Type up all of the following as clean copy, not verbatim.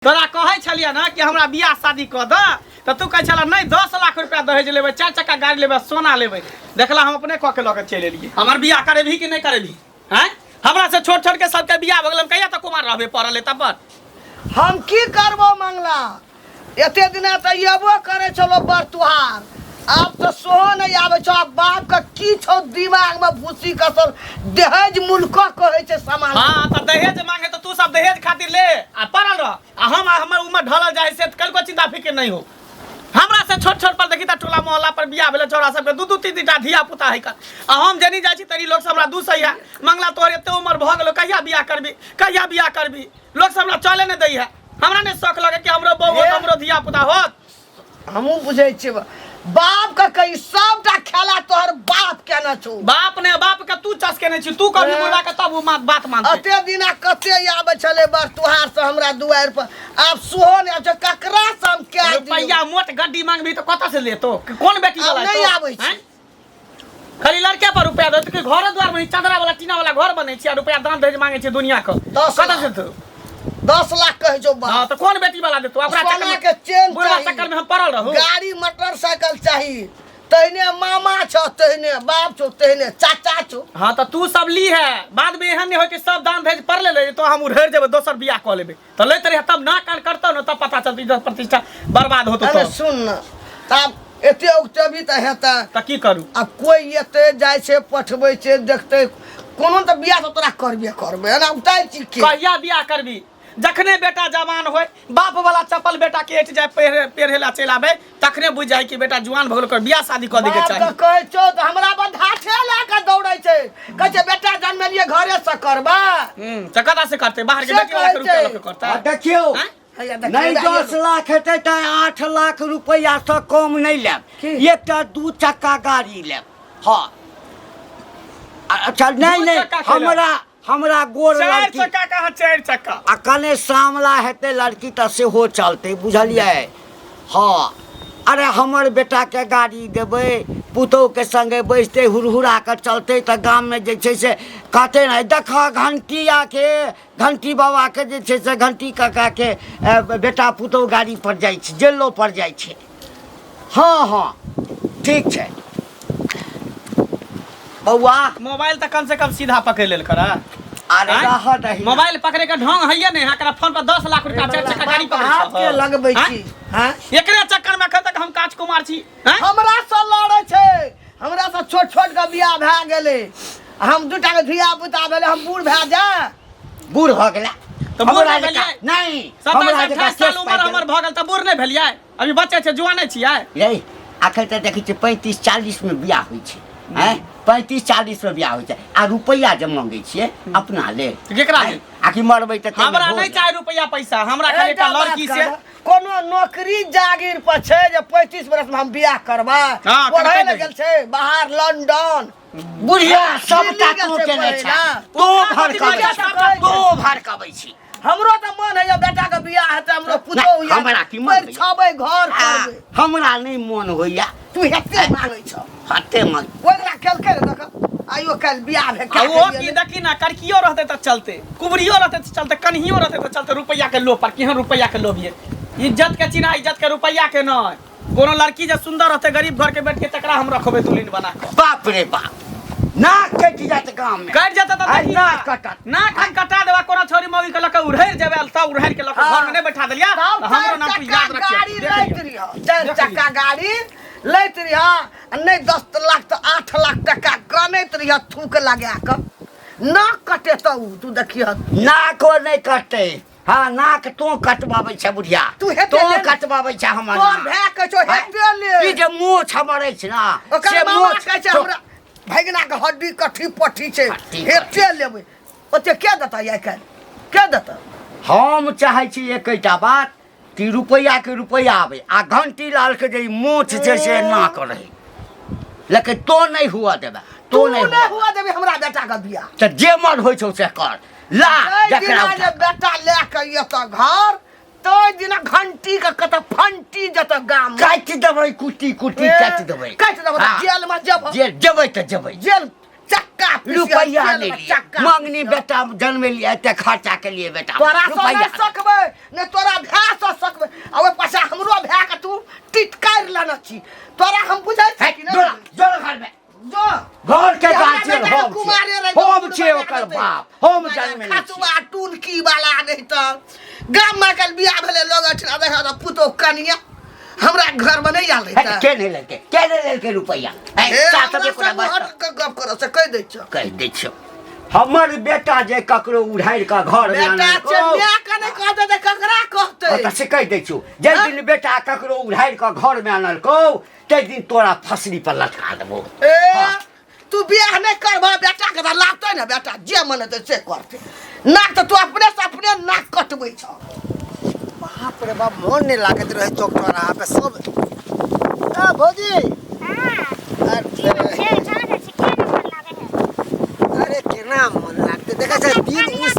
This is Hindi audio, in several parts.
तोरा कहे छलिया ना कि हमरा बियाह शादी क द त तू कहे छला नहीं 10 लाख रुपया दहेज लेबे 4 चक्का गाड़ी लेबे सोना लेबे देखला हम अपने क के ल के चल एलिए हमर बियाह करेभी कि नहीं करेभी हैं हमरा से छोट छोट के सबके बियाह भ गेल कहिया तक कुमार रहबे पड़ल तब हम की करबो मंगला एते दिन त येबो करे चलो बर तुहार अब तो सोहो नहीं आवे छ बाप का की छौ दिमाग में भूसी कसर दहेज मुल्क कहे छे सामान हां त दहेज मांगे तो तू सब दहेज खातिर ले आ पड़ल रह आ हमर उम्र ढलल जाय से कल को चिंता फिक्र नहीं हो हमरा से छोट छोट पर देखी त टोला मोहल्ला पर बियाह भेले छोरा सब के दू दू तीन टा धिया पुता है का आ हम जनी जाय छी तरी लोग सब हमरा दूसैया मंगला तोर एते उम्र भ गेलो कहिया बियाह करबी लोग सब हमरा चले न दै है हमरा ने शौक लगे कि हमरो बहू हमरो धिया पुता होत हमहु बुझै छी बाप का कई सबटा खेला तोहर बाप के न छौ बाप के तू चस के नहीं छी तू कभी बोला के तब बात मानते अते दिना कते आवे चले बर तुहार से हमरा दुआर पर अब सोहो ने छ ककरा से हम के रुपया मोट गड्डी मांगबी तो कत से लेतो कौन बेटी वाला नहीं आवे छी खाली लड़के पर रुपया दे तो घर द्वार में चादरा वाला टीना वाला घर बनै छी रुपया दान दहेज मांगे छी दुनिया को कत से तो 10 लाख कहे जो बाप हां तो कौन बेटी वाला देतो अपना सोना के चेन बुढ़वा चक्कर में हम पड़ल रहू गाड़ी मोटरसाइकिल चाहिए तहने मामा छ तहने बाप छ तहने चाचा छ हां तो तू सब ली है बाद में एहन नहीं हो कि सब दान दहेज पर ले तो हम उधर जेबे दोसर बियाह क लेबे तो लेत रहे तब ना कान करतो न तब पता चलती इज्जत प्रतिष्ठा बर्बाद होतो तो सुन न तब एते उक्ते भी त हेता त की करू अब कोई एते जाय छे पठबै छे देखते कोनो त बियाह तो तोरा करबे ना उताय छी के कहिया बियाह करबी जखने बेटा जवान होय बाप वाला चप्पल बेटा के एट जाय पेरहेला चल आबे तखने बुझ जाय कि बेटा जवान भ गेल कर बियाह शादी क दे के चाहिए बाप कहे छो त हमरा बंधा ठेला के दौड़ै छे कहे छे बेटा जन्म लिए घरे से करबा त कदा से करते बाहर के बेटी वाला के रुपया लेके करता देखियो नहीं 10 लाख हेतै त 8 लाख रुपया से कम नहीं लेब एकटा 2 चक्का गाड़ी लेब हां अच्छा नहीं हमरा गोर लड़की 4 चक्का कहा 4 चक्का आ कने सामला हेते लड़की त से हो चलते बुझलिए हां अरे हमर बेटा के गाड़ी देबे पुतौ के संगे बैसते हुरहुरा कर चलते त गांव में जे छै से कहते नहीं देखा घंटी बाबा के जे छै से घंटी काका के बेटा पुतौ गाड़ी पर जाय छै जेलो पर जाय छै हां ठीक छै बउआ मोबाइल त कम से कम सीधा पकड़ लेल करा अरे रहा नहीं मोबाइल पकड़े का ढंग है नहीं एकरा फोन पर 10 लाख रुपया 4 चक्का गाड़ी पकड़ हाथ के लगबै छी हां एकरे चक्कर में अखन तक हम काज कुमार छी हमरा से लड़ै छै हमरा से छोट छोट के बियाह भ गेले हम दूटा के धिया पुता भेले हम बूढ़ भ जा बूढ़ भ गेला तो बूढ़ भेलिए नहीं 27-28 साल उम्र हमर भ गेल त बूढ़ नहीं भेलिए अभी बच्चे छै जुआने छियै रे आखिर त देखै छी 35-40 में बियाह होई छै हैं 35-40 में बियाह होई छै आ रुपया जे मांगे छियै अपना ले केकरा ले आखि मरबै त हमरा नहीं चाहे रुपया पैसा हमरा खाली एकटा लड़की से कोनो नौकरी जागीर पर छै जे 35 वर्ष में हम बियाह करबा पढ़ै ले गेल छै बाहर लंदन बुढ़िया सबटा तो केने छै तो भड़काबै छी हमरो त मन है बेटा के बियाह हेतै हमरो पुतौ या हमरा की मन छबै घर करबै हमरा नहीं मन होइया तू हेते मांगै छ हते मन ओकरा केलकै देख आइयो कल बियाह है आ वो की देखी ना करकियो रहते त चलते कुबरियो रहते त चलते कन्हियो रहते त चलते रुपया के लोभ पर केहन रुपया के लोभ ये इज्जत के चिन्ह इज्जत के रुपया के न कोनो लड़की जे सुंदर रहते गरीब घर के बैठ के तकरा हम रखबे दुल्हन बना के बाप रे बाप ना कट जात गांव में कट जाता त देखी ना कटा ना खान कटा देबा कोनो छोरी मौगी के लके उड़ैर जेबे त उड़ैर के लके घर में नहीं बैठा देलिया हमरो नाम तू याद रखिए गाड़ी लैत रहियो 4 चक्का गाड़ी लैत रहियो नहीं 10 लाख तो 8 लाख टका कनैत रहियो थूक लगा के ना कटे त तू देखियो नाक नहीं कटते हां नाक तो कटवाबै छै बुढ़िया तो कटवाबै छै हमर तोर भै के छो हेते ले ई जे मोछ हमरै छै ना से मोछ कहै छै हमरा भैगना के हड्डी कठी पट्टी छै हेते लेबै ओते के देता या के देता हम चाहे छी एकैटा बात कि रुपया के रुपया आवे आ घंटी लाल के जे मोछ छै से ना करे लेकिन तो नहीं हुआ देबे तो नहीं हुआ देबे हमरा बेटा के बियाह त जे मन होय छौ से कर ला देखरा बेटा ले के ये त घर तो दिन घंटी के कत फंटी जत गाम काट देबै कुटी काट देबै जेल में जेबै जेबै त जेबै जेल चक्का रुपया ले लिए मंगनी बेटा जन्म लिया ते खर्चा के लिए बेटा तोरा सो रुपया नहीं सकबे ने तोरा भै सो सकबे अब पाछा हमरो भै के तू टिटकार लाना छी तोरा हम बुझै छी कि जोड़ा जोड़ा घर में जो घर के गाछे होम छे ओकर बाप होम जन्म ले खतुआ टुनकी वाला नहीं त गाम में कल बियाह भेले लोग अठना देखा त पुतो कनिया हमरा घर में नहीं आले त के नहीं लेके रुपया साथ में कोना बात गप करो से कह दै छ कह दै छ हमर बेटा जे ककरो उधार का घर में बेटा से मैं कने कह दे ककरा कहते त से कह दै छु जे दिन बेटा ककरो उधार का घर में आनल को ते दिन तोरा फसली पर लटका देबो ए तू बियाह नहीं करबा बेटा के त लागतै ना बेटा जे मन त से करते नाक त तू अपने से अपने नाक कटबै छ बाप रे बाप मन नहीं लागत रहे चौक चौराहा पे सब आ भौजी अरे केना मन लागते देखा से दिन उस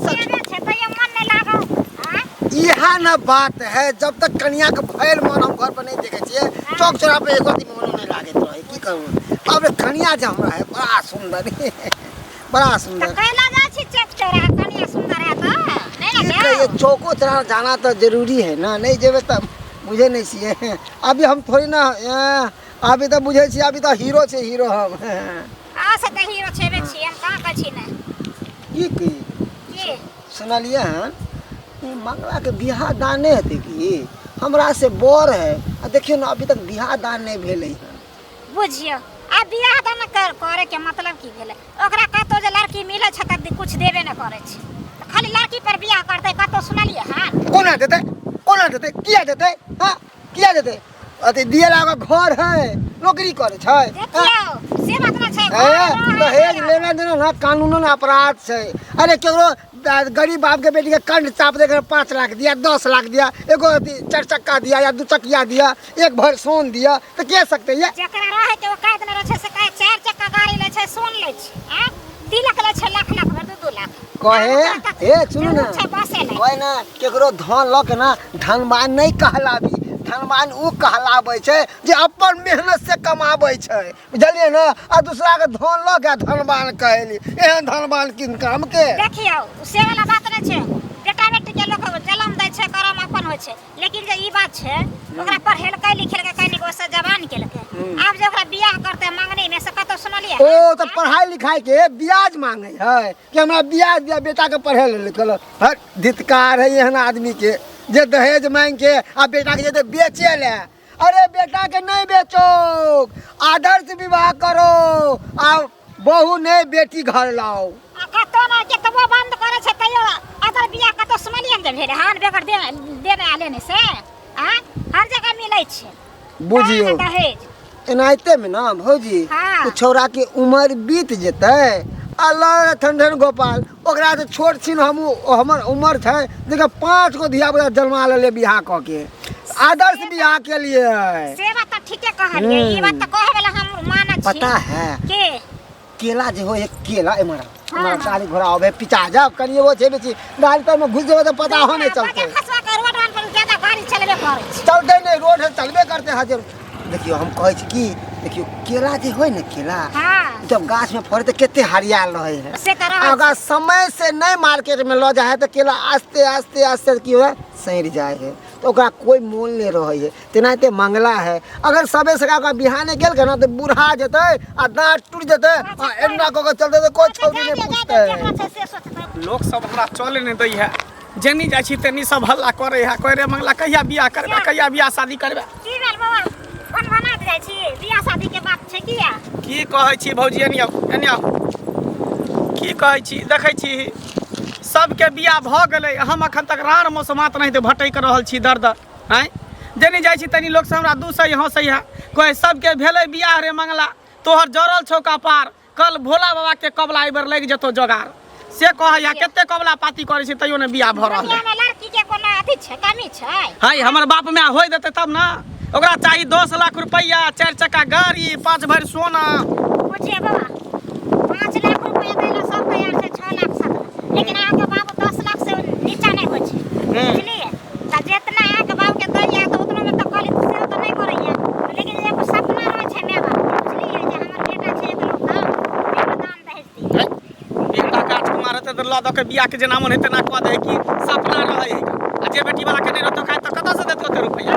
यह ना बात है जब तक कन्या के भैल मन हम घर पर नहीं देखे छिए चौक चौराहा पे एक दिन मन नहीं लागत रहे की कहूं अब कन्या जे हमरा है बड़ा सुंदर बड़ा सुंदर कहला जा छी चौक चौराहा कन्या सुंदर है तो नहीं ना ये चौको चौराहा जाना तो जरूरी है ना नहीं जेबे तब मुझे नहीं चाहिए अभी हम थोड़ी ना अभी तो बुझे छी अभी तो हीरो छे हीरो हम आ से त हीरो छेबे छी हम कहां का छी ना की सुनलिए हैं मंगला के बियाह दान नहीं हेते की हमरा से बोर है आ देखियो ना अभी तक बियाह दान नहीं भेले है बुझियो आ बियाह दान करे के मतलब की भेले ओकरा कतो जे लड़की मिले छ त कुछ देबे न करे छी खाली लड़की पर बियाह करते कतो सुनलिए हां कोना देते किया देते हां किया देते अते दिए लागा घर है नौकरी करे छै देखियो से बात ना छै दहेज लेना देना ना कानूनन अपराध छै अरे केकरो गरीब बाप के बेटी के कंड चाप देकर 5 लाख दिया 10 लाख दिया एगो 4 चक्का दिया या 2 चकिया दिया एक भर सोन दिया तो कह सकते ये जकरा रहे के ओ काट न रहे छै से कहे 4 चक्का गाड़ी ले छै सोन ले छै हां तिलक ले छै लाख लाख भर 2 लाख कहे ए सुन ना कोई ना केकरो धन ल के ना धनवान नहीं कहलाबी धनवान उ कहलाबै छै जे अपन मेहनत से कमाबै छै बुझलिए ना आ दूसरा के धन ल के धनवान कहली एहन धनवान किन काम के देखियो से वाला बात नै छै बेटा बेटी के लोग जन्म दै छै करम अपन होय छै लेकिन जे ई बात छै ओकरा पढ़ेलकै लिखेलकै कनि गो से जवान केलकै आब जे ओकरा बियाह करते मांगनी में से कतो सुनलिए ओ तो पढ़ाई लिखाई के ब्याज मांगे है कि हमरा ब्याज दिया बेटा के पढ़े लिखल हट धिक्कार है एहन आदमी के जे दहेज मांग के आ बेटा के जे बेचे ले अरे बेटा के नहीं बेचो आदर्श विवाह करो आ बहू नहीं बेटी घर लाओ कतो ना के तबो बंद करे छै तयो अगर बियाह कतो सुनलिए जे भेले हां बेगर देने आले ने से हां हर जगह मिलै छै बुझियो दहेज एनाइते में ना भौजी हाँ। छौड़ा के उम्र बीत जेते अल्लाह ठंडन गोपाल ओकरा से छोट छिन हम हमर उम्र छै देखा 5 गो धिया पुता जन्मा ले बियाह क के आदर्श बियाह के लिए से बात ठीके कहलिए ई बात त कहे वाला हम मानत छी पता है के केला जे हो एक केला एमरा हमरा गाड़ी घोड़ा आवे पिटा जा कनिए वो छे बेची गाड़ी तो में घुस जेबे तो पता हो नहीं चलते खसवा कर रोड पर ज्यादा गाड़ी चलबे करे छै चलते नहीं रोड है चलबे करते हाजिर देखियो हम कहै छी की देखियो केला जे होय ना केला हां जब गाछ में फड़े तो कितने हरियाल रहे है से तरह अगर समय से नहीं मार्केट में ल जाए तो केला आस्ते आस्ते आस्ते की हो सड़ जाए है तो ओकरा कोई मोल नहीं रहे है तेनाते मंगला है अगर सबे से का बिहाने गेल के ना तो बूढ़ा जते आ दांत टूट जते आ एना को के चलते तो कोई छौरी नहीं पूछते लोग सब हमरा चले नहीं दै है जेनी जाइ छी तेनी सब हल्ला करे है कह रे मंगला कहिया बियाह करबे कहिया बियाह शादी करबे की भेल बाबा कोन बना दे छी बियाह शादी के बात छै किया की कहै छी भौजी एनिया की कहै छी देखै छी सबके बियाह भ गेलै हम अखन तक रार मौसमात नहीं तो भटक रहल छी दर हैं जेनी जाइ छी तनी लोग से हमरा दूसै हंसै है कोई सबके भेलै बियाह रे मंगला तोहर जरल छौका पार कल भोला बाबा के कबला एबर लग जतो जोगार से कहैया केते कबला पाती करे छी तइयो ने बियाह भ रहल दुनिया में लड़की के कोनो अथी छै कमी छै हाय हमर बाप में होय देते तब ना ओकरा चाहिए 10 लाख रुपया 4 चक्का गाड़ी 5 भर सोना बुझिए बाबा 5 लाख रुपया देला सब तैयार छै 6 लाख 7 लेकिन आके बाबू 10 लाख से नीचा नहीं होय छै बुझलिए त जितना आके बाबू के दैया त उतना में त कहली से त नहीं करैया लेकिन एगो सपना रहे छै मेरा बुझलिए जे हमर बेटा छै एक लोग एगो दान दहेज दऽ के बियाह के जेना मन हेतै ना कऽ दे कि सपना रहै है आ जे बेटी वाला के नहीं रहतो काहे त कतऽ से देत ओते रुपैया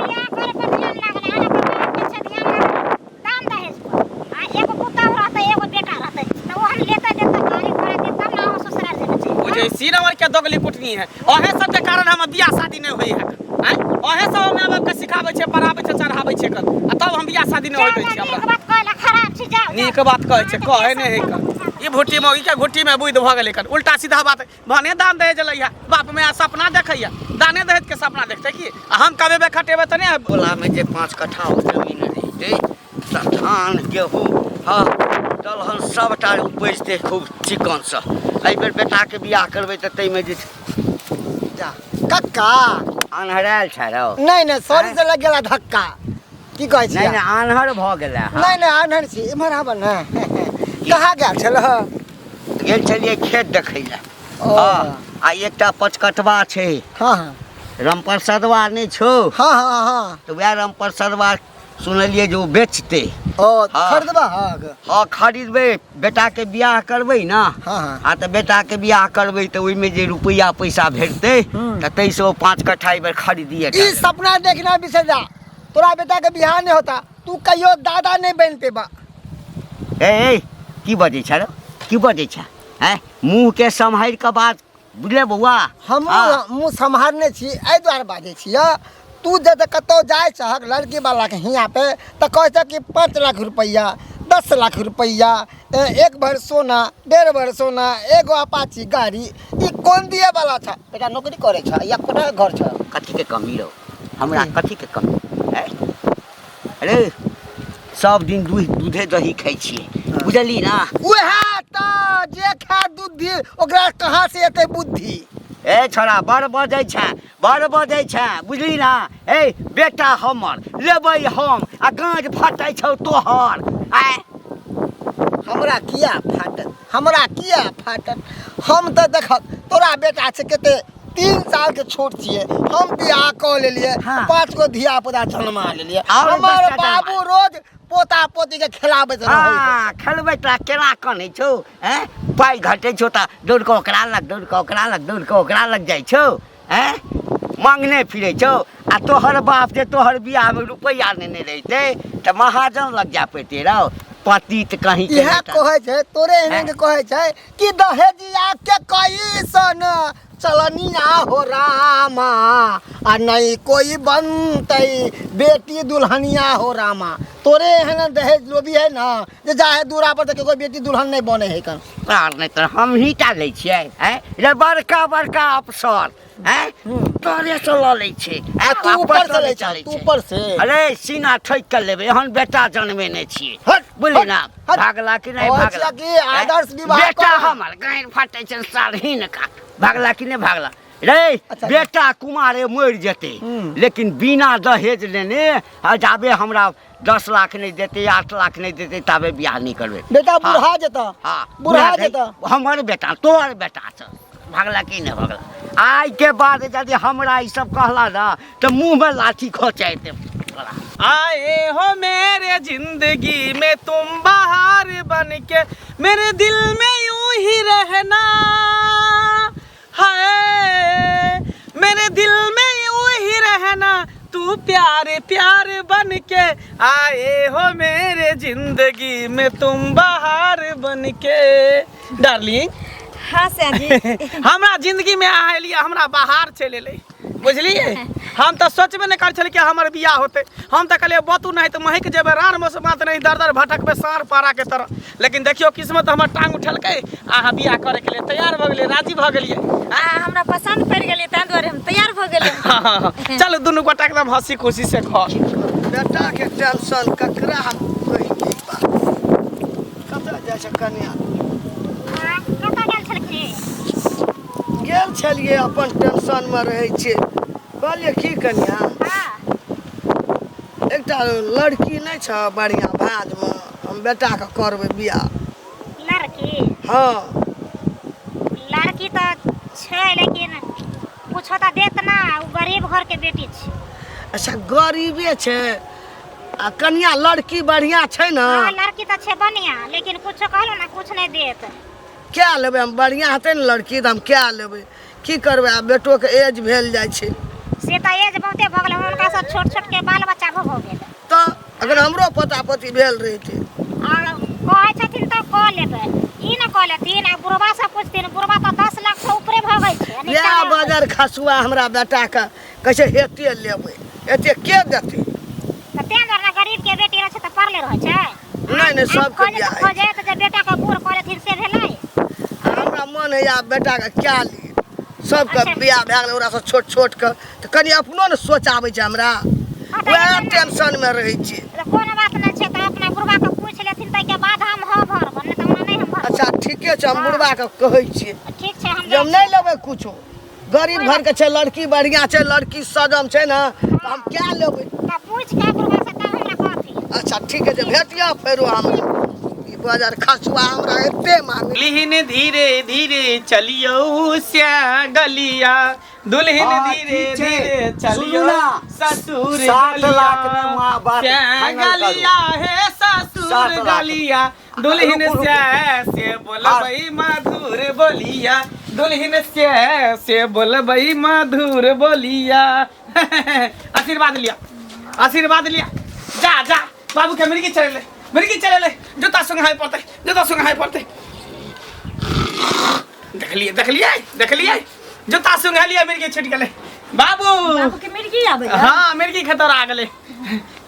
बियाह करे पर ध्यान लागल है ना पीछे ध्यान लागल दाम दहेज पर आ एगो पुतहु रहतै एगो बेटा रहतै तो वो हम लेते देते गाड़ी घोड़ा दे तब ना हम ससुराल जेबै छै बुझे सीनवर के दोगली कुटनी है ओहे सब के कारण हम बियाह शादी नहीं होई है हैं ओहे सब माय बाप के सिखाबै छै पढ़ाबै छै चढ़ाबै छै कर आ तब हम बियाह शादी नहीं होई छै हमरा बात कहला खराब छै जाओ नीक बात कहै छै कहै नहीं है कर ई भुट्टी में ई के घुट्टी में बुइद भ गेलै कर उल्टा सीधा बात भने दान दहेज लइया बाप में सपना देखैया दाने दहेज के सपना देखते की आ हम कबे बे खटेबे त नहीं बोला में जे 5 कट्ठा जमीन रहिते त धान गेहूँ हाँ दलहन सबटा उपजते खूब चिकन से एहि बेर बेटा के बियाह करबै त तै में जे जा कक्का अनहरायल छ रौ नहीं सॉरी से लग गेला धक्का की कहै छी नहीं नहीं अनहर भ गेलै नहीं आनहर छी इम्हर आब न कहाँ गेल छल गेल छलियै खेत देखै लए ओ आ एकटा पचकटवा छै हाँ रामप्रसादवा नहीं छौ हाँ तो वह रामप्रसादवा सुनलिए जो बेचते ओ हाँ। खरीदबा हाँ खरीदबे बेटा के बियाह करबै ना हाँ आ तो बेटा के बियाह करबै तो ओहि में जे रुपया पैसा भेटते तो 5 कट्ठा ई बेर खरीदिए ई सपना देखना बिसर जा तोरा बेटा के बियाह नहीं होता तू कहियो दादा नहीं बन पेबा ए की बजै छ रे की बजै छ हैं मुंह के सम्हारि के बात बुझले बौआ हम हाँ। मुँह सम्हारने छी एहि दुआरे बाजै छियै तू जब कतौ जाय छहक लड़की वाला के हियाँ पे तो कहे छ कि 5 लाख रुपया 10 लाख रुपया 1 भर सोना 1.5 भर सोना एगो अपाची गाड़ी ई कौन दिए वाला छ बेटा नौकरी करे छ या कोटा घर छ कथी के कमी रहो हमरा कथी के कमी है अरे सब दिन दूधे दही खाई छियै बुझली ना उहे त जे खा दूध ओकरा कहाँ से एते बुद्धि ए छोरा बड़ बजै छै बुझली ना ए बेटा हमर लेबै हम आ गाँज फटै छौ तोहर आय हमरा किया फाटत हम तो देखत तोरा बेटा से कते 3 साल के छोट छिए हम बियाह क लेलिए हाँ। 5 गो धिया पुता जन्मा लेलिए और हमर 10 टा बाबू रोज पोता पोती के खिलाबैत रहै हाँ खेलबै तोरा केना कनै छौ हैं पाइ घटै छौ त दौड़ कऽ ओकरा लग जाइ छौ हैं मांगने फिरै छौ आ तोहर बाप जे तोहर बियाह में रुपैया नेने रहितै त महाजन लग जा पैते रौ पतित कहीं के इहे बेटा। कहै छै तोरे एहन के कहै छै कि दहेजिया के कैसन चलनिया हो रामा आ नहीं कोई बनतै बेटी दुल्हनिया हो रामा तोरे एहन दहेज लोभी है ना जे जाहे दूरा पर तक कोई बेटी दुल्हन नहीं बने है कन आर नहीं तो हम ही टा लै छियै हैं रे बड़का अफसर हैं तोरे से ल लै छै आ तू ऊपर से ले चल तू ऊपर से अरे सीना ठोक कर लेबै हम बेटा जन्मेने छियै हट, बोली हट, ना हट। भागला कि नहीं और भागला कि आदर्श हैं? विवाह बेटा कर। हमर गाइन फाटै छै सारहीन का भागला कि नहीं भागला रे अच्छा। बेटा कुमारे मरि जेतै लेकिन बिना दहेज लेने जाबे हमरा 10 लाख नहीं देते 8 लाख नहीं देते ताबे बियाह नहीं करबे बेटा बुढ़ा जेता हाँ बुढ़ा जेता हमर बेटा तोहर बेटा छ भागला कि नहीं भागला आज के बाद यदि हमरा ई सब कहला ना तो मुंह में लाठी खोचाइते आए हो मेरे जिंदगी में तुम बाहर बन के मेरे दिल में यूं ही रहना है मेरे दिल में यूं ही रहना तू प्यारे प्यारे बन के आए हो मेरे जिंदगी में तुम बाहर बन के डार्लिंग हाँ जी हमरा जिंदगी में आलिए हमरा बाहर चले ले बुझलिए हम तो सोचबे नहीं कर छल कि हमर बियाह होते हम तो कहलिए बतू नहीं तो महक जेबे रान मौसमात नहीं दर भटकबे सार पारा के तरह लेकिन देखियो किस्मत हमर टांग उठलकै अहाँ बियाह करे के लिए तैयार भ गेलिए राजी भ गेलिए हमरा पसंद पड़ गेलै ताहि दुआरे हम तैयार भ गेलियै चलो दुनू गोटा एकदम हंसी खुशी से खा बेटा के टेंशन ककरा कही के बात कतऽ जाइ छै कन्या कतऽ गेल छलखिन गेल छलिए अपन टेंशन में रहै छियै कहलिए की कन्या एकटा लड़की नहीं छ बढ़िया भाज में हम बेटा के करबै बियाह लड़की हाँ लड़की तो छै लेकिन कुछो तो देत ना उ गरीब घर के बेटी छै अच्छा गरीबे छै आ कन्या लड़की बढ़िया छै ना हाँ लड़की तो छै बढ़िया लेकिन कुछो कहलो ना कुछ नहीं देत क्या लेबै हम बढ़िया हेतै ने लड़की तऽ हम क्या लेबै की करबै आब बेटोके एज भेल जाइ छै से तऽ एज बहुते भऽ गेलै हुनका सब छोट छोट के बाल बच्चा भऽ गेल तऽ अगर हमरो पोता पोती भेल रहितै और कहै छथिन तऽ कऽ लेबै ई न कऽ लेथिन आ बुढ़बा से पूछथिन बुढ़बा तऽ 10 लाख से ऊपरे भगै छै इएह बजर खसुआ हमरा बेटाके कहै छै हेते लेबै एते के देतै तऽ तें दुआरे गरीब के बेटी रहै छै तऽ पढ़ले रहै छै नहीं सबके बियाह होइ छै। खोजे तऽ जे बेटा के बूढ़ कऽ लेथिन से भेलै हमरा मन होइया बेटाके क्या ली सबके अच्छा। बियाह भए गेलै ओकरा सब छोट छोट के तऽ कनि अपनो ने सोच आबै छै हमरा वएह टेंशन में रहै छी तऽ कोनो बात नहि छै तऽ अपना बुढ़बा के पूछ लेथिन ताहि के बाद हम ह भरब नहि तऽ हमरा नहि हम भरब अच्छा ठीके छै हम बुढ़बा के कहै छियै ठीक छै हम जब नहीं लेबै कुछो गरीब घर के छै लड़की बढ़िया छै लड़की सजम छै ना तऽ हम क्या लेबै तऽ पूछ के बुढ़बा से तब हमरा कहथिन अच्छा ठीक है जब भेटिया फेरो हमरा ई बाजार खसुआ हमरा एते मांगे दुल्हन धीरे धीरे चलियो श्या गलिया दुल्हन हाँ, धीरे ठीक छै। धीरे चलियो सुनू ना, ससुर 7 लाख में माँ बाप श्या फाइनल करू। गलिया है ससुर 7 लाख। गलिया दुल्हन रुकू, रुकू। श्या से बोलबई मधुर बोलिया दुल्हन श्या से बोलबई मधुर बोलिया आशीर्वाद लिया जा जा बाबू के मिर्गी चले ले जूता संग हाय पड़ते देख लिए जूता संग लिया मिर्गी छिट गेले बाबू बाबू के मिर्गी आबै हाँ मिर्गी खतर आ गेले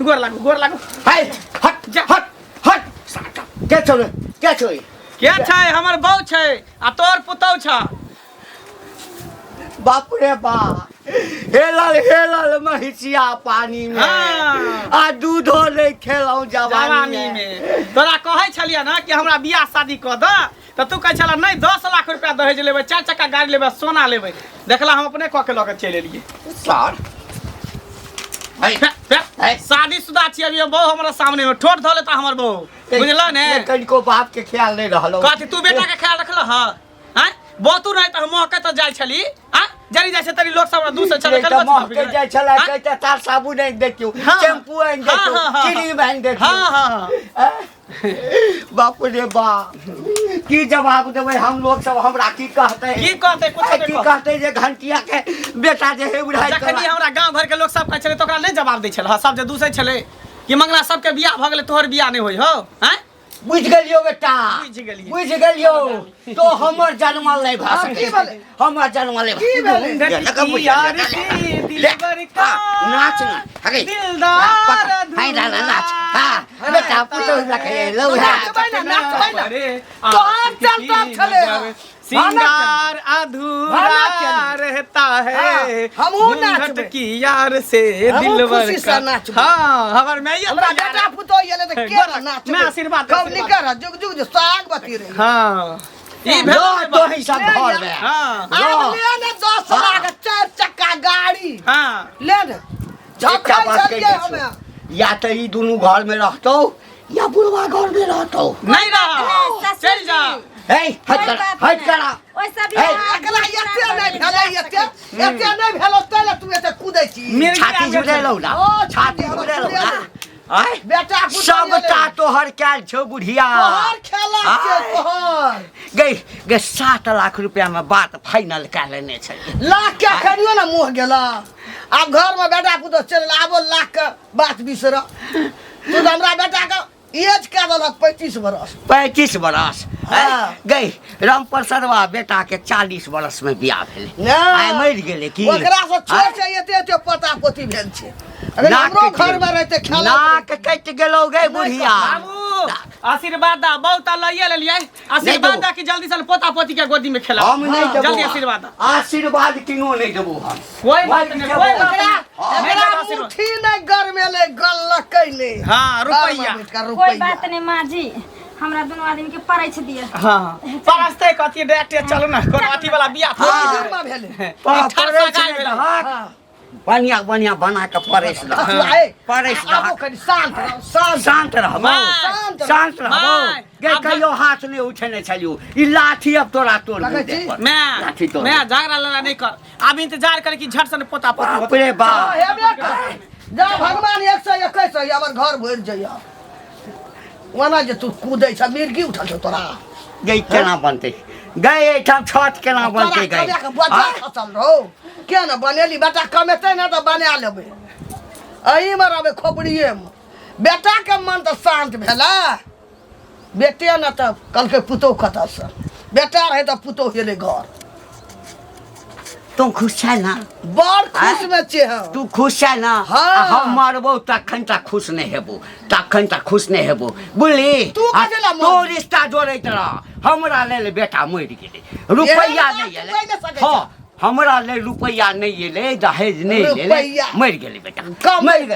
गोर लागू हट जा हट साटा क्या छौ के छै हमर बहू छै आ तोर पुतौ छ बाप रे बाप हेलल महिषिया पानी में हाँ। आ दूधो नहीं खेलौ जवानी जवानी में तोरा कहै छलिया ना कि हमरा बियाह शादी क द त तू कहै छला नहीं 10 लाख रुपया दहेज लेबै 4 चक्का गाड़ी लेबै सोना लेबै देखला हम अपने क के ल के चले एलिए सर शादीशुदा छी अभी बहु हमरा सामने में ठोट धले त हमर बहु बुझला ने कनिको बाप के ख्याल नहीं रहलो कहती तू बेटा के ख्याल रखल ह हैं बहुतू नहीं त हम महके त जाय छली हैं जरी जाय छै तरी लोग सब दूर से चले तो महके जाय छला कहते तार साबुन नहीं देखियो हाँ। शैम्पू नहीं देखियो हाँ। क्रीम नहीं देखियो हां बाप रे बाप की जवाब देबै हम लोग सब हमरा की कहते की कहते कुछ की कहते जे घंटिया के बेटा जे है उड़ाई जखनी हमरा गांव घर के लोग सब कहै छले त ओकरा नहीं जवाब दै छल सब जे दूसरे छले कि मंगला सबके बियाह भ गेले तोहर बियाह नहीं होई हो हैं बुझ गेलियो बेटा बुझ गेलियै। बुझ गेलियो तो हमर जन्मल नहीं भा सके हमर जन्मल नहीं यार से दिलबर का नाच ना हगे दिलदार हाय ला नाच हां बेटा पुतो लखे लो तोहार चलता छले सिंगार अधूरा रहता है हमहू नाचबै। घूंघट की यार से हमहू दिलबर खुशी से का नाचबै। हां हमर मैं हमरा बेटा पुतो येले त के नाच मैं आशीर्वाद कब निकर जुग जुग साग बती रही हां ई लो भेल तो ही सब घर में हां अब ले ने 10 लाख 4 चक्का गाड़ी हां ले ने झटका बात चल कही के छौ। हमें या तो ई दोनों घर में रहतो या बुढ़वा घर में रहतो नहीं रहा चल जा हे हट करा ओइ सब हे, एकरा एते नहीं भेलै एते नहीं भेलो तैले तू एते कूदै छी मिर्गी छाती आगे जुड़े लो ना ओ, छाती छाती जुड़े लो जुड़े ना लो। आय बेटा पुतो सबटा तोहर कैल छौ बुढ़िया तोहर खेला के आय। तोहर गई 7 लाख रुपया में बात फाइनल कर लेने छै लाख के खरियो ना मुँह गेला अब घर में बेटा पुतो चल आबो लाख के बात बिसर तू तो हमरा बेटा के एज के देलक 35 बरस 35 बरस हाँ। गई राम प्रसादवा बेटा के 40 बरस में बियाह भेले ना। आय मर गेले की ओकरा से छोड़ से एते एते पोता पोती भेल छै अगर हमरो घर में रहते खेला नाक कट गेलो गई बुढ़िया बाबू आशीर्वाद दा बहुत लइए लेलिए आशीर्वाद दा कि जल्दी से पोता पोती के गोदी में खेला हम नहीं देबो जल्दी आशीर्वाद दा आशीर्वाद किनो नहीं देबो हम कोई बात नहीं कोई बात एकरा नहीं एकरा आशीर्वाद मुट्ठी नहीं घर में ले गल्लकै ले हाँ, रुपैया। कोई बात नहीं माँ जी हमरा दोनों आदमी के परछ दिए हां परस्ते कथि डायरेक्ट चलो ना कोनो अथी वाला बियाह हाँ। भेले बढ़िया बढ़िया बना के परेश तू रह आए परेश आबो रह कनी शांत रहो शांत शांत रहबो माय, शांत रहबो माय, गे अब- कहियो हाथ नहीं उठेने छलियो ई लाठी अब तोरा तोड़ लगे दे छी? लाठी तोड़ मैं झगड़ा लड़ा नहीं कर अब इंतजार कर कि झट से पोता पोती बाप रे बाप हेबे कर जा भगवान 121 हमर घर भर जइया वना जे तू कूदै छ मिर्गी उठल छ तोरा गई केना बनते गए एठाम छत केना बनते गए बच्चा खसल रहो क्या ना बनेली बेटा कमेते ना तो बना लेबै अही में रहबै खोपड़िए में बेटा के मन तो शांत भेला बेटे न तो कल के पुतोह कतऽ से बेटा रहे तो पुतोह गेलै घर तुम खुश छै ना बड़ खुश में छे हम तू खुश छै ना हाँ। हम मरबो तखन तक खुश नहीं हेबो तखन तक खुश नहीं हेबो बुझली तू कथी ला तो मरबी? रिश्ता जोड़ैत रह हमरा लेल बेटा मरि गेलै रुपैया एहन नहीं बात कहि नहि एलै सकै हाँ हमरा लेल रुपैया नहीं एलै दहेज नहीं एलै रुपैया। मरि गेलै बेटा कम मरि गेलै